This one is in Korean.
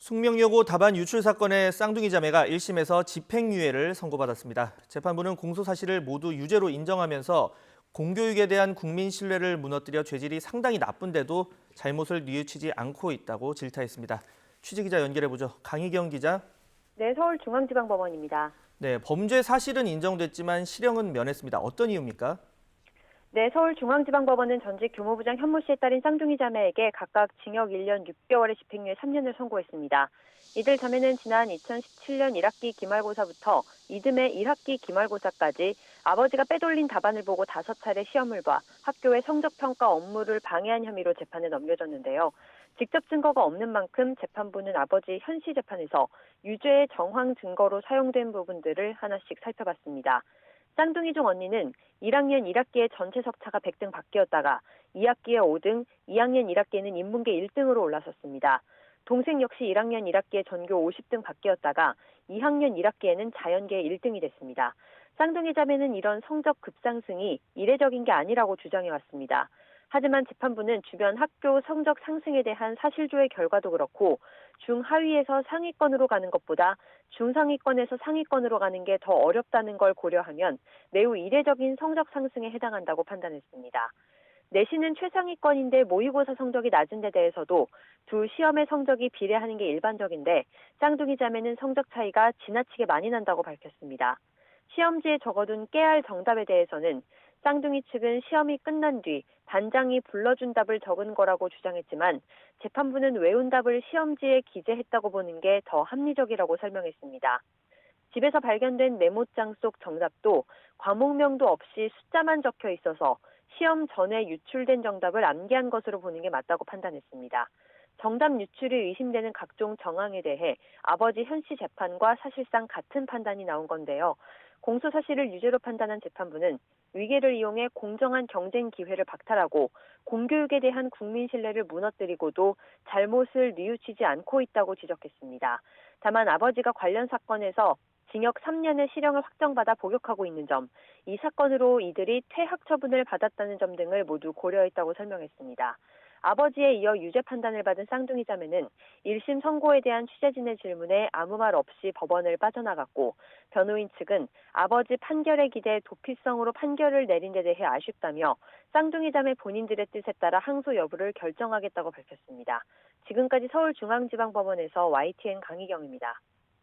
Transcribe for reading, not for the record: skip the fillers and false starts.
숙명여고 답안 유출 사건의 쌍둥이 자매가 1심에서 집행유예를 선고받았습니다. 재판부는 공소 사실을 모두 유죄로 인정하면서 공교육에 대한 국민 신뢰를 무너뜨려 죄질이 상당히 나쁜데도 잘못을 뉘우치지 않고 있다고 질타했습니다. 취재기자 연결해보죠. 강희경 기자. 네, 서울중앙지방법원입니다. 네, 범죄 사실은 인정됐지만 실형은 면했습니다. 어떤 이유입니까? 네, 서울중앙지방법원은 전직 교무부장 현모 씨의 딸인 쌍둥이 자매에게 각각 징역 1년 6개월의 집행유예 3년을 선고했습니다. 이들 자매는 지난 2017년 1학기 기말고사부터 이듬해 1학기 기말고사까지 아버지가 빼돌린 답안을 보고 5차례 시험을 봐 학교의 성적평가 업무를 방해한 혐의로 재판에 넘겨졌는데요. 직접 증거가 없는 만큼 재판부는 아버지 현 씨 재판에서 유죄의 정황 증거로 사용된 부분들을 하나씩 살펴봤습니다. 쌍둥이 중 언니는 1학년 1학기에 전체 석차가 100등 밖이었다가 2학기에 5등, 2학년 1학기에는 인문계 1등으로 올라섰습니다. 동생 역시 1학년 1학기에 전교 50등 밖이었다가 2학년 1학기에는 자연계 1등이 됐습니다. 쌍둥이 자매는 이런 성적 급상승이 이례적인 게 아니라고 주장해왔습니다. 하지만 재판부는 주변 학교 성적 상승에 대한 사실조회 결과도 그렇고 중하위에서 상위권으로 가는 것보다 중상위권에서 상위권으로 가는 게 더 어렵다는 걸 고려하면 매우 이례적인 성적 상승에 해당한다고 판단했습니다. 내신은 최상위권인데 모의고사 성적이 낮은 데 대해서도 두 시험의 성적이 비례하는 게 일반적인데 쌍둥이 자매는 성적 차이가 지나치게 많이 난다고 밝혔습니다. 시험지에 적어둔 깨알 정답에 대해서는 쌍둥이 측은 시험이 끝난 뒤 반장이 불러준 답을 적은 거라고 주장했지만 재판부는 외운 답을 시험지에 기재했다고 보는 게 더 합리적이라고 설명했습니다. 집에서 발견된 메모장 속 정답도 과목명도 없이 숫자만 적혀 있어서 시험 전에 유출된 정답을 암기한 것으로 보는 게 맞다고 판단했습니다. 정답 유출이 의심되는 각종 정황에 대해 아버지 현 씨 재판과 사실상 같은 판단이 나온 건데요. 공소 사실을 유죄로 판단한 재판부는 위계를 이용해 공정한 경쟁 기회를 박탈하고 공교육에 대한 국민 신뢰를 무너뜨리고도 잘못을 뉘우치지 않고 있다고 지적했습니다. 다만 아버지가 관련 사건에서 징역 3년의 실형을 확정받아 복역하고 있는 점, 이 사건으로 이들이 퇴학 처분을 받았다는 점 등을 모두 고려했다고 설명했습니다. 아버지에 이어 유죄 판단을 받은 쌍둥이 자매는 1심 선고에 대한 취재진의 질문에 아무 말 없이 법원을 빠져나갔고 변호인 측은 아버지 판결에 기대 도피성으로 판결을 내린 데 대해 아쉽다며 쌍둥이 자매 본인들의 뜻에 따라 항소 여부를 결정하겠다고 밝혔습니다. 지금까지 서울중앙지방법원에서 YTN 강희경입니다.